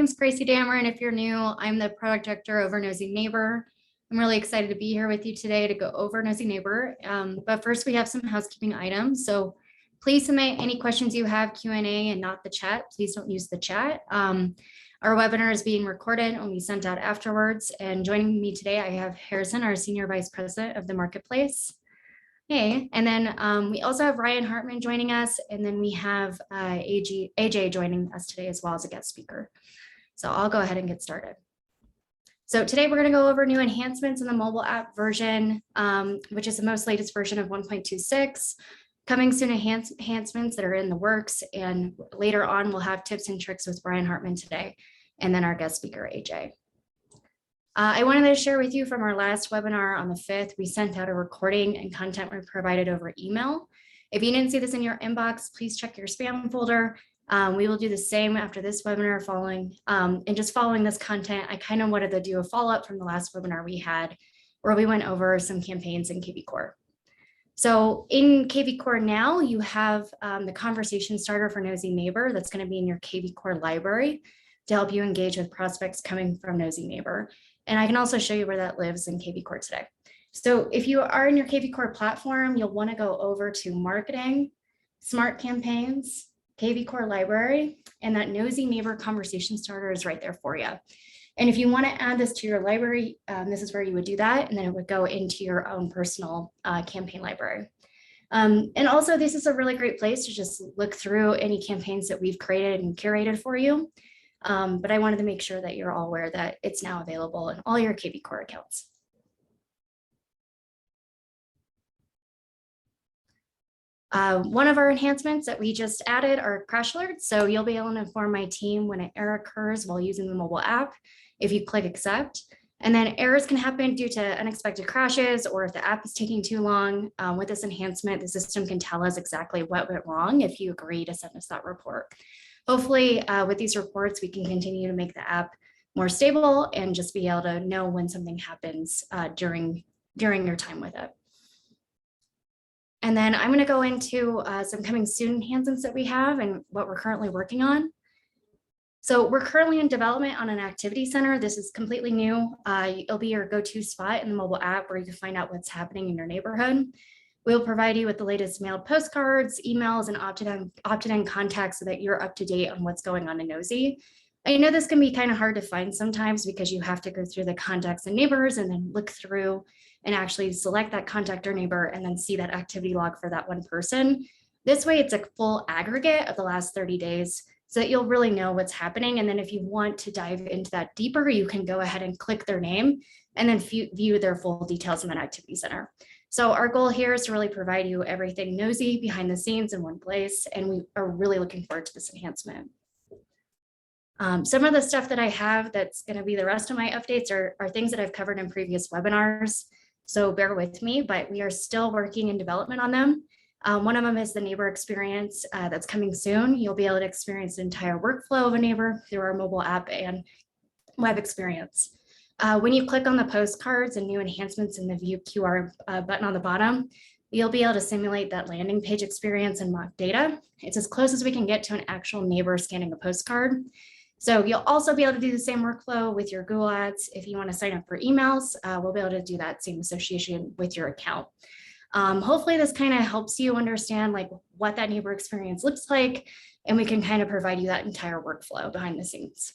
name's Gracie Dameron. If you're new, I'm the product director over Nosy Neighbor. I'm really excited to be here with you today to go over Nosy Neighbor. But first, we have some housekeeping items. So please submit any questions you have, Q&A, and not the chat. Please don't use the chat. Our webinar is being recorded and will be sent out afterwards. And joining me today, I have Harrison, our Senior Vice President of the Marketplace. Hey, and then we also have Ryan Hartman joining us, and then we have AJ joining us today as well as a guest speaker. So I'll go ahead and get started. So today we're going to go over new enhancements in the mobile app version, which is the most latest version of 1.26. Coming soon enhancements that are in the works, and later on we'll have tips and tricks with Ryan Hartman today, and then our guest speaker, AJ. I wanted to share with you from our last webinar on the 5th, we sent out a recording and content we provided over email. If you didn't see this in your inbox, please check your spam folder. We will do the same after this webinar and just following this content, I kind of wanted to do a follow-up from the last webinar we had where we went over some campaigns in KV Core. So in KV Core now, you have the conversation starter for Nosy Neighbor that's going to be in your KV Core library to help you engage with prospects coming from Nosy Neighbor. And I can also show you where that lives in KV Core today. So if you are in your KV Core platform, you'll want to go over to Marketing, Smart Campaigns, KV Core Library, and that Nosy Neighbor Conversation Starter is right there for you. And if you want to add this to your library, this is where you would do that, and then it would go into your own personal campaign library. And also, this is a really great place to just look through any campaigns that we've created and curated for you. But I wanted to make sure that you're all aware that it's now available in all your KV Core accounts. One of our enhancements that we just added are crash alerts. So you'll be able to inform my team when an error occurs while using the mobile app if you click accept. And then errors can happen due to unexpected crashes or if the app is taking too long. With this enhancement, the system can tell us exactly what went wrong if you agree to send us that report. Hopefully, with these reports, we can continue to make the app more stable and just be able to know when something happens during your time with it. And then I'm going to go into some coming soon enhancements that we have and what we're currently working on. So we're currently in development on an activity center. This is completely new. It'll be your go-to spot in the mobile app where you can find out what's happening in your neighborhood. We'll provide you with the latest mailed postcards, emails, and opted-in contacts so that you're up to date on what's going on in Nosy. I know this can be kind of hard to find sometimes because you have to go through the contacts and neighbors and then look through and actually select that contact or neighbor and then see that activity log for that one person. This way, it's a full aggregate of the last 30 days so that you'll really know what's happening. And then if you want to dive into that deeper, you can go ahead and click their name and then view their full details in that activity center. So our goal here is to really provide you everything Nosy behind the scenes in one place, and we are really looking forward to this enhancement. Some of the stuff that I have that's going to be the rest of my updates are things that I've covered in previous webinars, so bear with me, but we are still working in development on them. One of them is the neighbor experience that's coming soon. You'll be able to experience the entire workflow of a neighbor through our mobile app and web experience. When you click on the postcards and new enhancements in the view QR button on the bottom, you'll be able to simulate that landing page experience and mock data. It's as close as we can get to an actual neighbor scanning a postcard. So you'll also be able to do the same workflow with your Google Ads. If you want to sign up for emails, we'll be able to do that same association with your account. Hopefully this kind of helps you understand like what that neighbor experience looks like, and we can kind of provide you that entire workflow behind the scenes.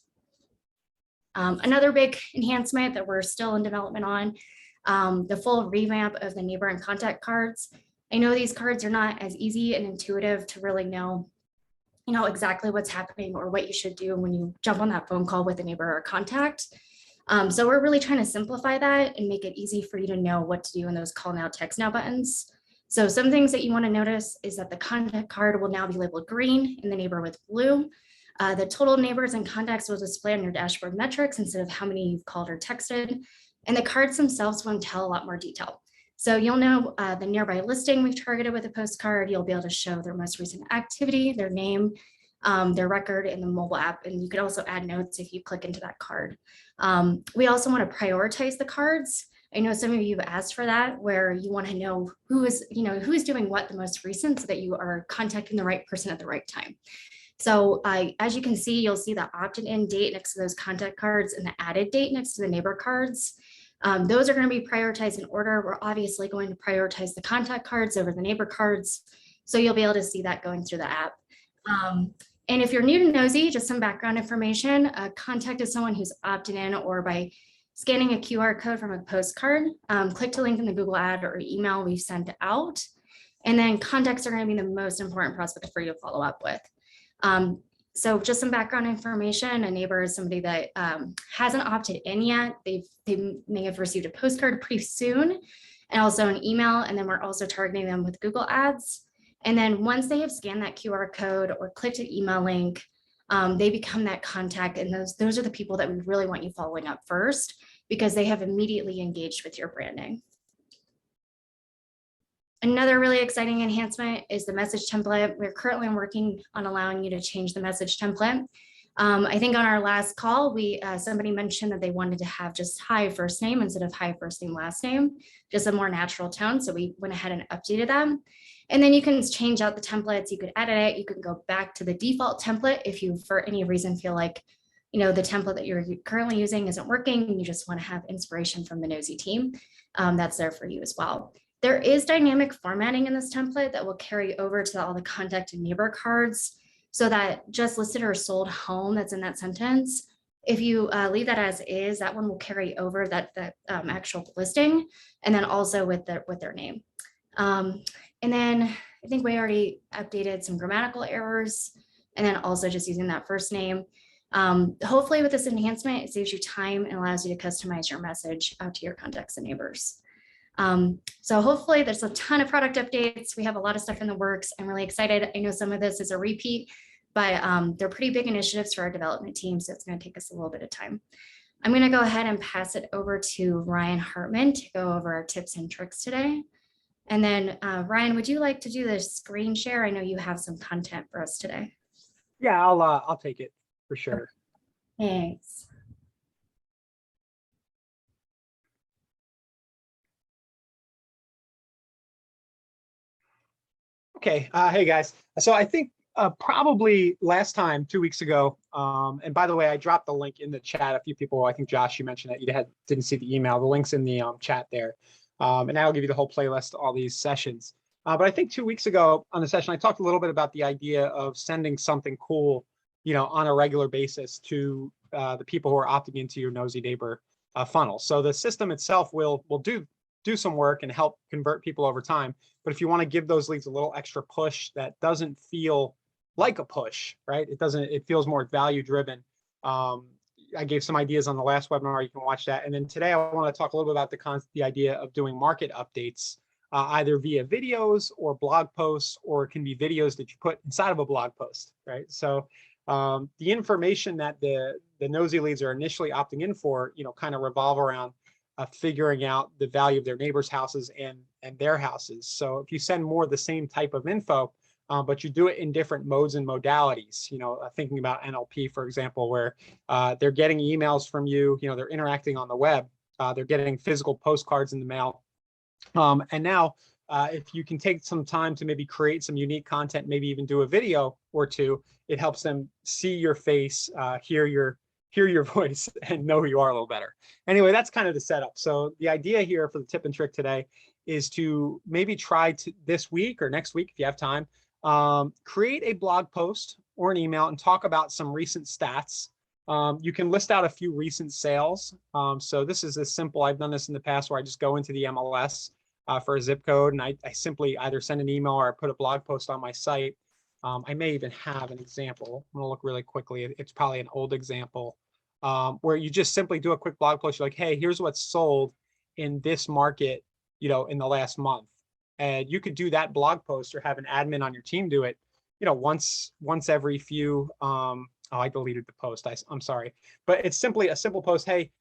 Another big enhancement that we're still in development on, the full revamp of the neighbor and contact cards. I know these cards are not as easy and intuitive to really know, exactly what's happening or what you should do when you jump on that phone call with a neighbor or contact. So we're really trying to simplify that and make it easy for you to know what to do in those call now, text now buttons. So some things that you want to notice is that the contact card will now be labeled green and the neighbor with blue. The total neighbors and contacts will display on your dashboard metrics instead of how many you've called or texted. And the cards themselves will tell a lot more detail. So you'll know the nearby listing we've targeted with a postcard. You'll be able to show their most recent activity, their name, their record in the mobile app. And you could also add notes if you click into that card. We also want to prioritize the cards. I know some of you have asked for that, where you want to know who is doing what the most recent so that you are contacting the right person at the right time. So as you can see, you'll see the opted in date next to those contact cards and the added date next to the neighbor cards. Those are going to be prioritized in order. We're obviously going to prioritize the contact cards over the neighbor cards. So you'll be able to see that going through the app. And if you're new to Nosy, just some background information, contact is someone who's opted in or by scanning a QR code from a postcard, click to link in the Google ad or email we've sent out. And then contacts are going to be the most important prospect for you to follow up with. So just some background information, a neighbor is somebody that hasn't opted in yet. They may have received a postcard pretty soon and also an email. And then we're also targeting them with Google ads. And then once they have scanned that QR code or clicked an email link, they become that contact. And those are the people that we really want you following up first because they have immediately engaged with your branding. Another really exciting enhancement is the message template. We're currently working on allowing you to change the message template. I think on our last call, somebody mentioned that they wanted to have just hi first name instead of hi first name last name, just a more natural tone. So we went ahead and updated them. And then you can change out the templates. You could edit it. You can go back to the default template if you, for any reason, feel like the template that you're currently using isn't working and you just want to have inspiration from the Nosy team. That's there for you as well. There is dynamic formatting in this template that will carry over to all the contact and neighbor cards so that just listed or sold home that's in that sentence. If you leave that as is, that one will carry over that actual listing and then also with their name. And then I think we already updated some grammatical errors and then also just using that first name. Hopefully with this enhancement, it saves you time and allows you to customize your message out to your contacts and neighbors. So hopefully there's a ton of product updates. We have a lot of stuff in the works. I'm really excited. I know some of this is a repeat, but they're pretty big initiatives for our development team. So it's going to take us a little bit of time. I'm going to go ahead and pass it over to Ryan Hartman to go over our tips and tricks today. And then Ryan, would you like to do the screen share? I know you have some content for us today. Yeah, I'll take it for sure. Thanks. Okay, hey guys. So I think probably last time, 2 weeks ago, and by the way, I dropped the link in the chat. A few people, I think Josh, you mentioned that you didn't see the email. The link's in the chat there, and that'll give you the whole playlist, all these sessions. But I think 2 weeks ago on the session, I talked a little bit about the idea of sending something cool, on a regular basis to the people who are opting into your Nosy Neighbor funnel. So the system itself will do some work and help convert people over time. But if you want to give those leads a little extra push that doesn't feel like a push, right? It feels more value driven. I gave some ideas on the last webinar. You can watch that. And then today I want to talk a little bit about the idea of doing market updates, either via videos or blog posts, or it can be videos that you put inside of a blog post, right? So the information that the Nosy leads are initially opting in for, kind of revolve around figuring out the value of their neighbors' houses and their houses. So if you send more of the same type of info, but you do it in different modes and modalities, thinking about NLP, for example, where they're getting emails from you, they're interacting on the web, they're getting physical postcards in the mail. And now if you can take some time to maybe create some unique content, maybe even do a video or two, it helps them see your face, hear your voice, and know who you are a little better. Anyway, that's kind of the setup. So the idea here for the tip and trick today is to maybe try to this week or next week, if you have time, create a blog post or an email and talk about some recent stats. You can list out a few recent sales. So this is as simple. I've done this in the past where I just go into the MLS for a zip code and I simply either send an email or I put a blog post on my site. I may even have an example. I'm gonna look really quickly. It's probably an old example where you just simply do a quick blog post. You're like, hey, here's what's sold in this market, in the last month. And you could do that blog post or have an admin on your team do it, once every few, oh, I deleted the post. I'm sorry, but it's simply a simple post. Hey,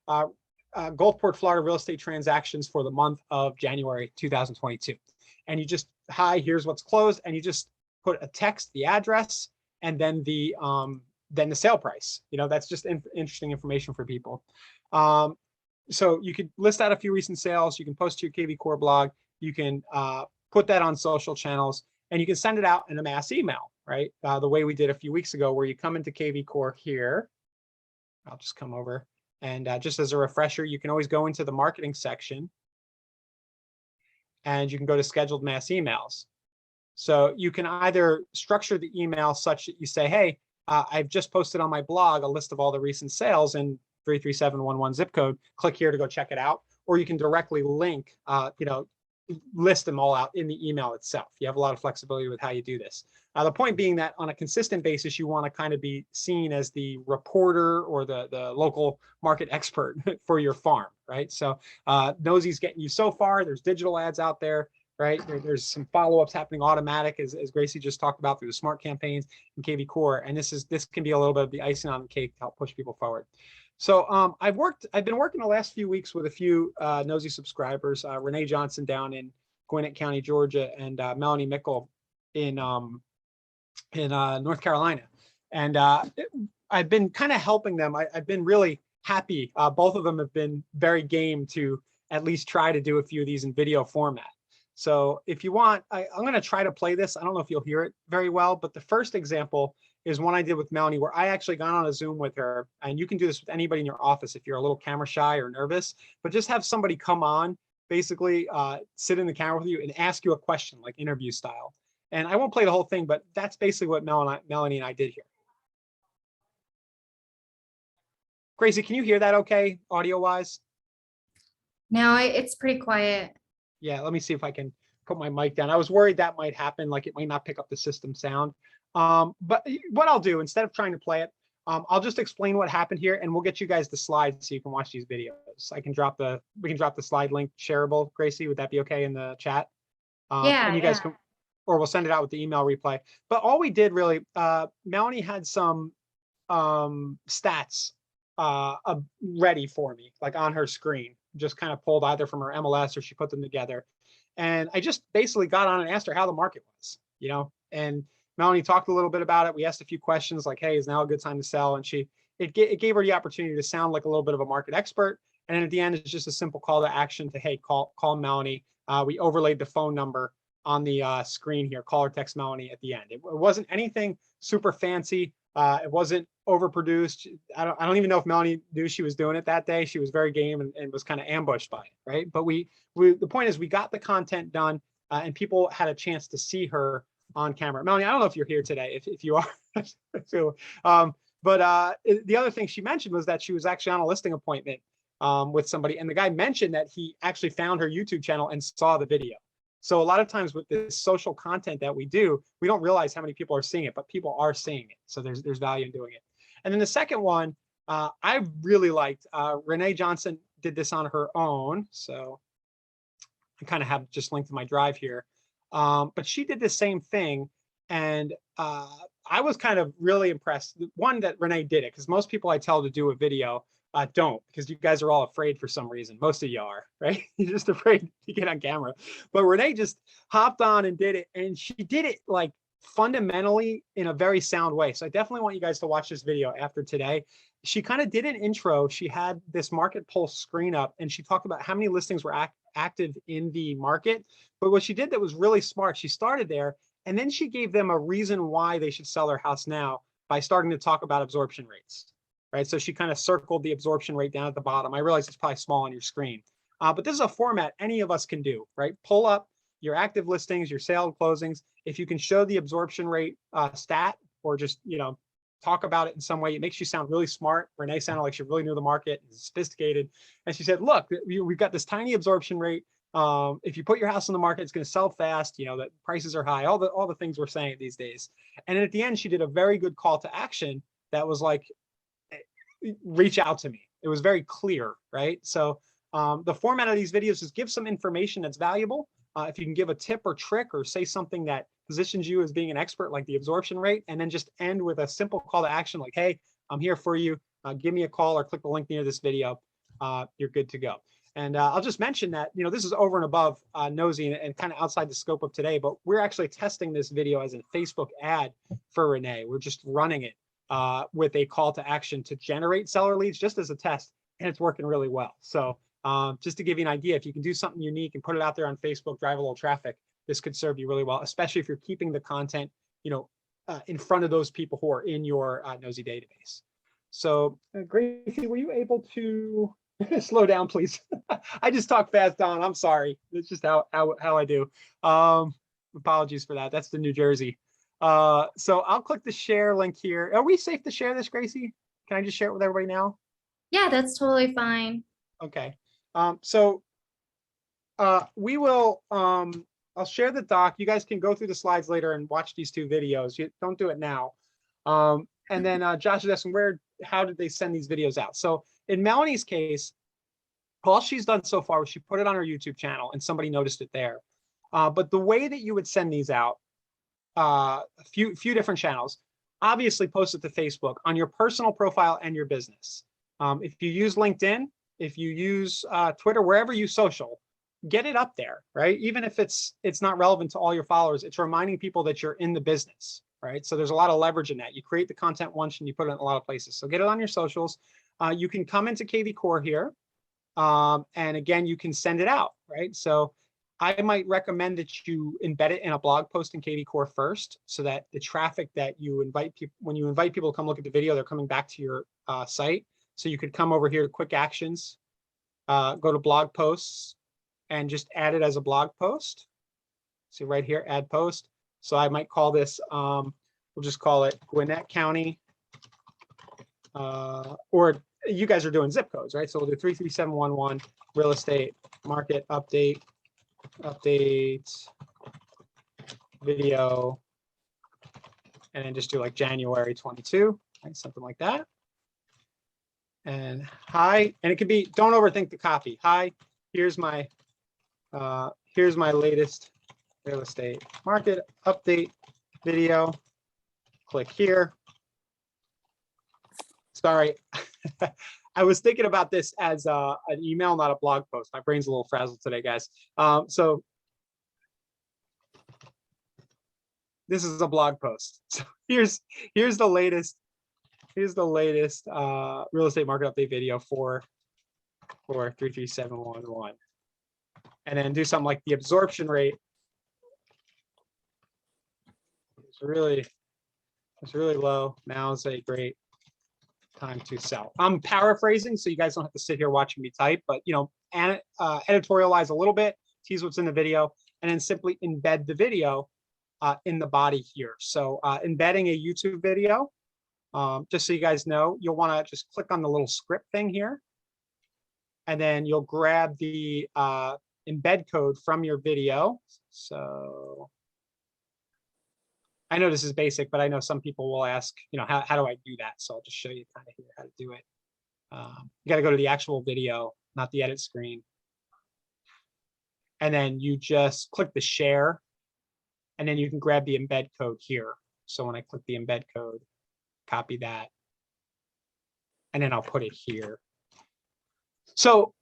Gulfport, Florida real estate transactions for the month of January 2022. And you just, hi, here's what's closed. And you just put a text, the address, and then the sale price. That's just interesting information for people. So you could list out a few recent sales. You can post to your KV Core blog. You can put that on social channels, and you can send it out in a mass email, right? The way we did a few weeks ago, where you come into KV Core here. I'll just come over, and just as a refresher, you can always go into the marketing section, and you can go to scheduled mass emails. So you can either structure the email such that you say, hey, I've just posted on my blog a list of all the recent sales in 33711 zip code. Click here to go check it out. Or you can directly link, list them all out in the email itself. You have a lot of flexibility with how you do this. The point being that on a consistent basis, you want to kind of be seen as the reporter or the local market expert for your farm, right? So Nosy's getting you so far. There's digital ads out there, right? There's some follow-ups happening automatic, as Gracie just talked about, through the smart campaigns and KV Core. And this can be a little bit of the icing on the cake to help push people forward. So I've been working the last few weeks with a few Nosy subscribers, Renee Johnson down in Gwinnett County, Georgia, and Melanie Mickle in North Carolina. And I've been kind of helping them. I've been really happy. Both of them have been very game to at least try to do a few of these in video format. So if you want, I'm going to try to play this. I don't know if you'll hear it very well, but the first example is one I did with Melanie, where I actually got on a Zoom with her. And you can do this with anybody in your office if you're a little camera shy or nervous, but just have somebody come on, basically sit in the camera with you and ask you a question, like interview style. And I won't play the whole thing, but that's basically what Melanie and I did here. Gracie, can you hear that okay, audio wise? No, it's pretty quiet. Yeah, let me see if I can put my mic down. I was worried that might happen, like it might not pick up the system sound. But what I'll do, instead of trying to play it, I'll just explain what happened here, and we'll get you guys the slides so you can watch these videos. We can drop the slide link shareable. Gracie, would that be okay in the chat? And you guys can, or we'll send it out with the email replay. But all we did really, Melanie had some stats ready for me, like on her screen, just kind of pulled either from her MLS or she put them together. And I just basically got on and asked her how the market was, and Melanie talked a little bit about it. We asked a few questions like, hey, is now a good time to sell? And it gave her the opportunity to sound like a little bit of a market expert. And then at the end, it's just a simple call to action to, hey, call Melanie. We overlaid the phone number on the screen here, call or text Melanie at the end. It wasn't anything super fancy. It wasn't overproduced. I don't even know if Melanie knew she was doing it that day. She was very game and was kind of ambushed by it, right? But the point is, we got the content done, and people had a chance to see her on camera. Melanie, I don't know if you're here today. If you are, so, but the other thing she mentioned was that she was actually on a listing appointment with somebody, and the guy mentioned that he actually found her YouTube channel and saw the video. So a lot of times with this social content that we do, we don't realize how many people are seeing it, but people are seeing it. So there's value in doing it. And then the second one, I really liked. Renee Johnson did this on her own. So I kind of have just linked to my drive here. But she did the same thing. And I was kind of really impressed. One, that Renee did it, because most people I tell to do a video don't, because you guys are all afraid for some reason. Most of you are, right? You're just afraid to get on camera. But Renee just hopped on and did it. And she did it like fundamentally in a very sound way. So I definitely want you guys to watch this video after today. She kind of did an intro. She had this market pulse screen up, and she talked about how many listings were active in the market. But what she did that was really smart, she started there, and then she gave them a reason why they should sell their house now by starting to talk about absorption rates. Right, so she kind of circled the absorption rate down at the bottom. I realize it's probably small on your screen, but this is a format any of us can do, right? Pull up your active listings, your sale closings. If you can show the absorption rate stat, or just, talk about it in some way, it makes you sound really smart. Renee sounded like she really knew the market, sophisticated. And she said, look, we've got this tiny absorption rate. If you put your house on the market, it's going to sell fast, that prices are high, all the things we're saying these days. And then at the end, she did a very good call to action that was like, reach out to me. It was very clear, right? So the format of these videos is give some information that's valuable. If you can give a tip or trick or say something that positions you as being an expert, like the absorption rate, and then just end with a simple call to action like, hey, I'm here for you. Give me a call or click the link near this video. You're good to go. And I'll just mention that, this is over and above Nosy and kind of outside the scope of today, but we're actually testing this video as a Facebook ad for Renee. We're just running it with a call to action to generate seller leads just as a test, and it's working really well. So just to give you an idea, if you can do something unique and put it out there on Facebook, drive a little traffic, this could serve you really well, especially if you're keeping the content, in front of those people who are in your Nosy database. So Gracie, were you able to slow down, please? I just talk fast, Don. I'm sorry. It's just how I do. Apologies for that. That's the New Jersey. So I'll click the share link here. Are we safe to share this, Gracie? Can I just share it with everybody now? Yeah, that's totally fine. Okay. So we will, I'll share the doc. You guys can go through the slides later and watch these two videos. You don't do it now. And then Josh is asking how did they send these videos out? So in Melanie's case, all she's done so far was she put it on her YouTube channel and somebody noticed it there. But the way that you would send these out, a few different channels, obviously post it to Facebook on your personal profile and your business. If you use LinkedIn, if you use Twitter, wherever you social, get it up there, right? Even if it's not relevant to all your followers, it's reminding people that you're in the business, right? So there's a lot of leverage in that. You create the content once and you put it in a lot of places. So get it on your socials. You can come into KV Core here. And again, you can send it out, right? So I might recommend that you embed it in a blog post in KV Core first, so that the traffic that you invite people, when you invite people to come look at the video, they're coming back to your site. So you could come over here to quick actions, go to blog posts, and just add it as a blog post. See right here, add post. So I might call this, we'll just call it Gwinnett County, or you guys are doing zip codes, right? So we'll do 33711 real estate market update video, and then just do like January 22, right? Something like that. And hi, and it could be, don't overthink the copy. Hi, here's my latest real estate market update video. Click here. Sorry, I was thinking about this as an email, not a blog post. My brain's a little frazzled today, guys. So this is a blog post. So here's the latest real estate market update video for 33711, and then do something like the absorption rate. It's really low. Now is a great time to sell. I'm paraphrasing, so you guys don't have to sit here watching me type, but editorialize a little bit, tease what's in the video, and then simply embed the video in the body here. So embedding a YouTube video, just so you guys know, you'll want to just click on the little script thing here, and then you'll grab the embed code from your video. So I know this is basic, but I know some people will ask, how do I do that? So I'll just show you kind of here how to do it. You got to go to the actual video, not the edit screen. And then you just click the share, and then you can grab the embed code here. So when I click the embed code, copy that, and then I'll put it here. So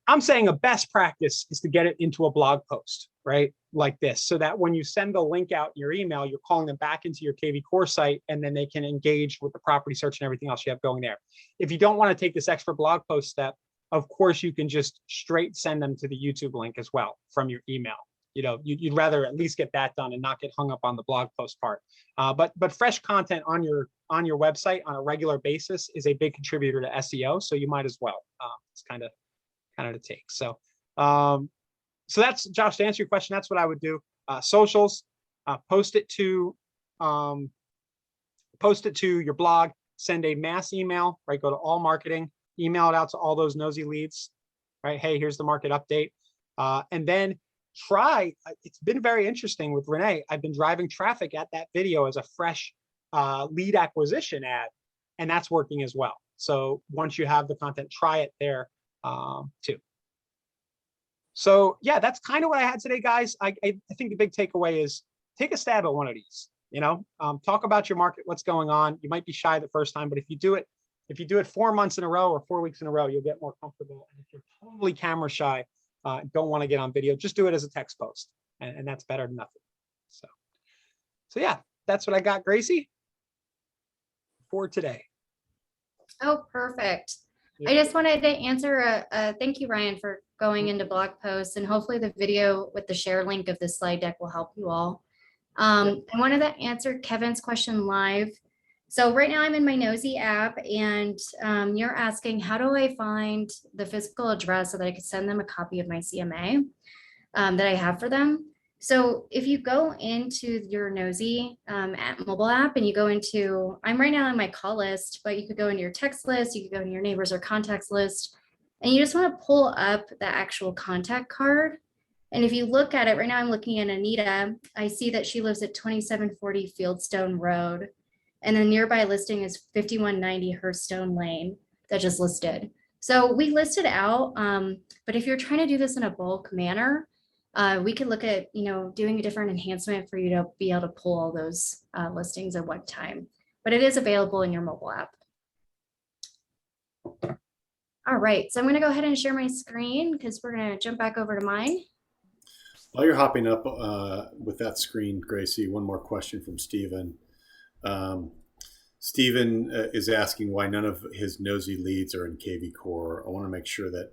I'm saying a best practice is to get it into a blog post, right? Like this, so that when you send the link out in your email, you're calling them back into your KV Core site, and then they can engage with the property search and everything else you have going there. If you don't want to take this extra blog post step, of course, you can just straight send them to the YouTube link as well from your email. You'd rather at least get that done and not get hung up on the blog post part. But fresh content on your website on a regular basis is a big contributor to SEO, so you might as well. It's kind of the take. So that's, Josh, to answer your question, that's what I would do. Socials, post it to your blog, send a mass email, right? Go to all marketing, email it out to all those nosy leads, right? Hey, here's the market update. And then it's been very interesting with Renee. I've been driving traffic at that video as a fresh lead acquisition ad, and that's working as well. So once you have the content, try it there too. So yeah, that's kind of what I had today, guys. I think the big takeaway is take a stab at one of these. Talk about your market, what's going on. You might be shy the first time, but if you do it 4 months in a row or 4 weeks in a row, you'll get more comfortable. And if you're totally camera shy, don't want to get on video, just do it as a text post, and that's better than nothing. So yeah, that's what I got, Gracie, for today. Oh, perfect. I just wanted to answer a thank you, Ryan, for going into blog posts, and hopefully the video with the share link of the slide deck will help you all. I wanted to answer Kevin's question live. So right now I'm in my Nosy app and you're asking, how do I find the physical address so that I can send them a copy of my CMA that I have for them? So if you go into your Nosy mobile app and you go into, I'm right now on my call list, but you could go into your text list, you could go into your neighbors or contacts list, and you just want to pull up the actual contact card. And if you look at it right now, I'm looking at Anita. I see that she lives at 2740 Fieldstone Road. And the nearby listing is 5190 Hurstone Lane that just listed. So we listed out, but if you're trying to do this in a bulk manner, we could look at, doing a different enhancement for you to be able to pull all those listings at one time. But it is available in your mobile app. All right, so I'm going to go ahead and share my screen because we're going to jump back over to mine. While you're hopping up with that screen, Gracie, one more question from Stephen. Stephen is asking why none of his Nosy leads are in KV Core. I want to make sure that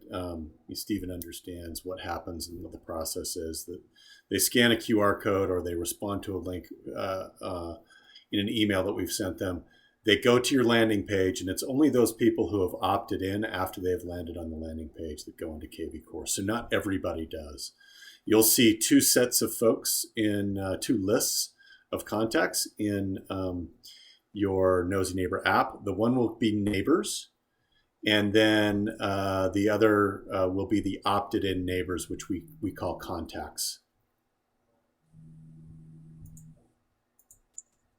Stephen understands what happens and what the process is. That they scan a QR code or they respond to a link in an email that we've sent them. They go to your landing page, and it's only those people who have opted in after they've landed on the landing page that go into KV Core. So not everybody does. You'll see two sets of folks in two lists of contacts in your Nosy Neighbor app. The one will be neighbors, and then the other will be the opted in neighbors, which we call contacts.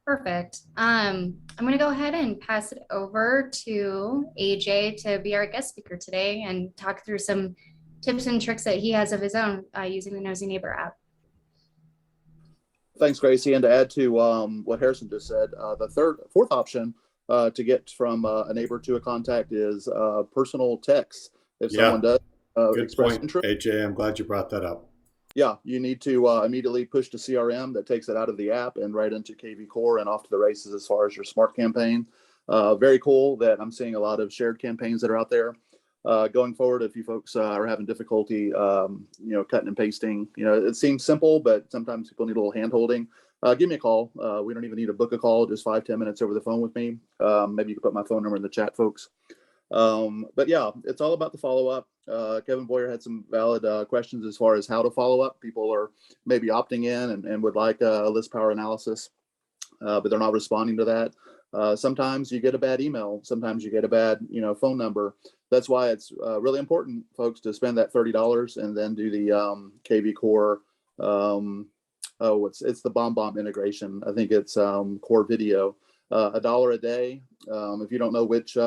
Perfect. I'm going to go ahead and pass it over to AJ to be our guest speaker today and talk through some tips and tricks that he has of his own using the Nosy Neighbor app. Thanks, Gracie. And to add to what Harrison just said, the fourth option to get from a neighbor to a contact is personal text. If someone does express interest. AJ, I'm glad you brought that up. Yeah, you need to immediately push to CRM that takes it out of the app and right into KV Core and off to the races as far as your smart campaign. Very cool that I'm seeing a lot of shared campaigns that are out there. Going forward, if you folks are having difficulty, cutting and pasting, it seems simple, but sometimes people need a little hand holding. Give me a call. We don't even need to book a call, just 5-10 minutes over the phone with me. Maybe you can put my phone number in the chat, folks. But yeah, it's all about the follow-up. Kevin Boyer had some valid questions as far as how to follow up. People are maybe opting in and would like a list power analysis, but they're not responding to that. Sometimes you get a bad email. Sometimes you get a bad, phone number. That's why it's really important, folks, to spend that $30 and then do the KV Core. It's the BombBomb integration. I think it's Core Video. $1 a day. If you don't know which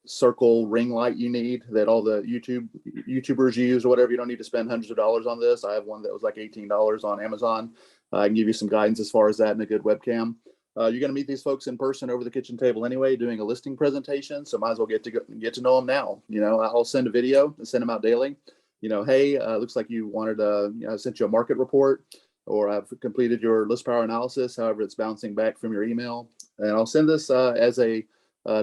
circle ring light you need that all the YouTubers use or whatever, you don't need to spend hundreds of dollars on this. I have one that was like $18 on Amazon. I can give you some guidance as far as that and a good webcam. You're going to meet these folks in person over the kitchen table anyway, doing a listing presentation. So might as well get to know them now. I'll send a video and send them out daily. Hey, looks like you wanted I sent you a market report, or I've completed your list power analysis. However, it's bouncing back from your email, and I'll send this as a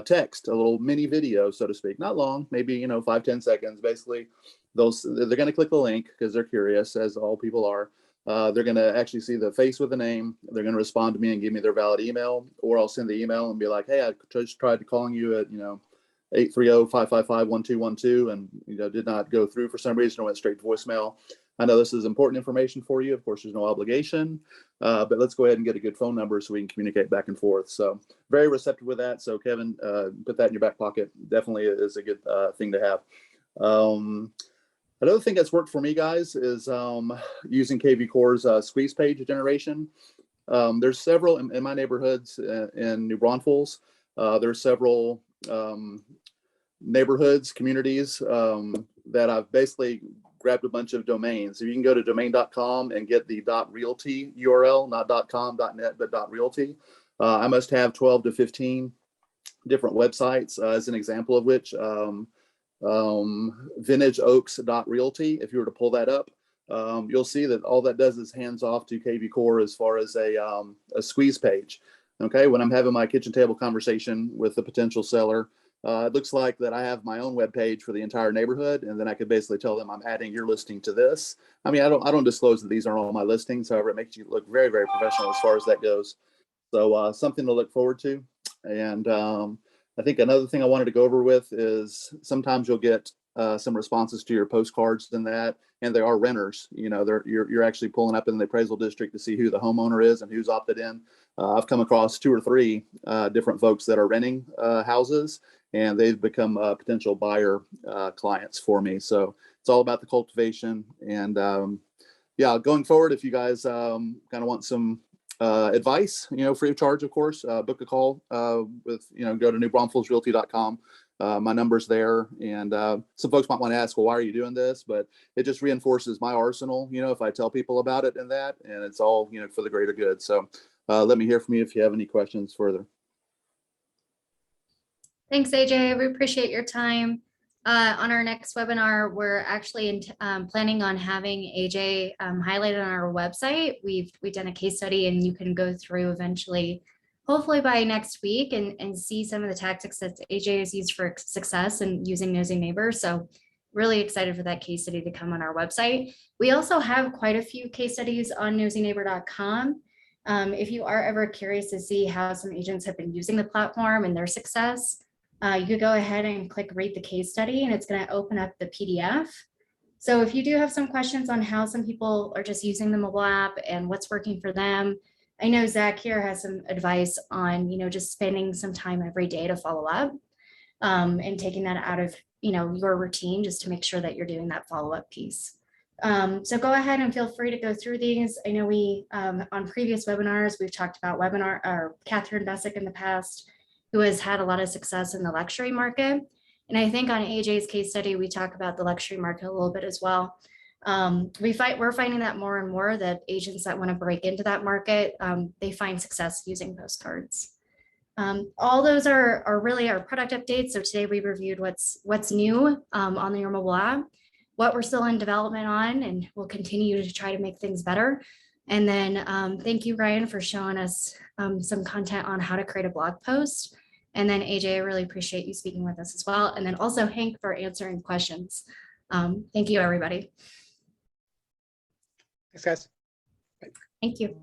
text, a little mini video, so to speak. Not long, maybe 5-10 seconds. Basically, they're going to click the link because they're curious, as all people are. They're going to actually see the face with the name. They're going to respond to me and give me their valid email, or I'll send the email and be like, hey, I just tried calling you at 830-555-1212 and did not go through for some reason. Or went straight to voicemail. I know this is important information for you. Of course, there's no obligation, but let's go ahead and get a good phone number so we can communicate back and forth. So very receptive with that. So Kevin, put that in your back pocket. Definitely is a good thing to have. Another thing that's worked for me, guys, is using KV Core's squeeze page generation. There's several in my neighborhoods in New Braunfels. There's several neighborhoods, communities that I've basically grabbed a bunch of domains. So you can go to domain.com and get the .realty URL, not .com, .net, but .realty. I must have 12 to 15 different websites, as an example of which vintageoaks.realty. If you were to pull that up, you'll see that all that does is hands off to KV Core as far as a squeeze page. Okay, when I'm having my kitchen table conversation with the potential seller, It looks like that I have my own web page for the entire neighborhood, and then I could basically tell them I'm adding your listing to this. I mean, I don't disclose that these are all my listings. However, it makes you look very, very professional as far as that goes. So something to look forward to. And I think another thing I wanted to go over with is sometimes you'll get some responses to your postcards and that, and they are renters. You know, you're actually pulling up in the appraisal district to see who the homeowner is and who's opted in. I've come across 2 or 3 different folks that are renting houses, and they've become potential buyer clients for me. So it's all about the cultivation. And yeah, going forward, if you guys kind of want some advice, you know, free of charge, of course, book a call with, you know, go to newbraunfellsrealty.com. My number's there. And some folks might want to ask, well, why are you doing this? But it just reinforces my arsenal, you know, if I tell people about it and that, and it's all, you know, for the greater good. So let me hear from you if you have any questions further. Thanks, AJ. We appreciate your time. On our next webinar, we're actually planning on having AJ highlighted on our website. We've done a case study, and you can go through eventually, hopefully by next week, and see some of the tactics that AJ has used for success and using Nosy Neighbor. So really excited for that case study to come on our website. We also have quite a few case studies on nosyneighbor.com. If you are ever curious to see how some agents have been using the platform and their success, you could go ahead and click read the case study, and it's going to open up the PDF. So if you do have some questions on how some people are just using the mobile app and what's working for them, I know Zach here has some advice on, you know, just spending some time every day to follow up and taking that out of, you know, your routine just to make sure that you're doing that follow-up piece. So go ahead and feel free to go through these. I know we, on previous webinars, we've talked about Catherine Bessick in the past, who has had a lot of success in the luxury market. And I think on AJ's case study, we talk about the luxury market a little bit as well. We're finding that more and more that agents that want to break into that market, they find success using postcards. All those are really our product updates. So today we reviewed what's new on your mobile app, what we're still in development on, and we'll continue to try to make things better. And then thank you, Ryan, for showing us some content on how to create a blog post. And then AJ, I really appreciate you speaking with us as well. And then also Hank for answering questions. Thank you, everybody. Thanks, guys. Thank you.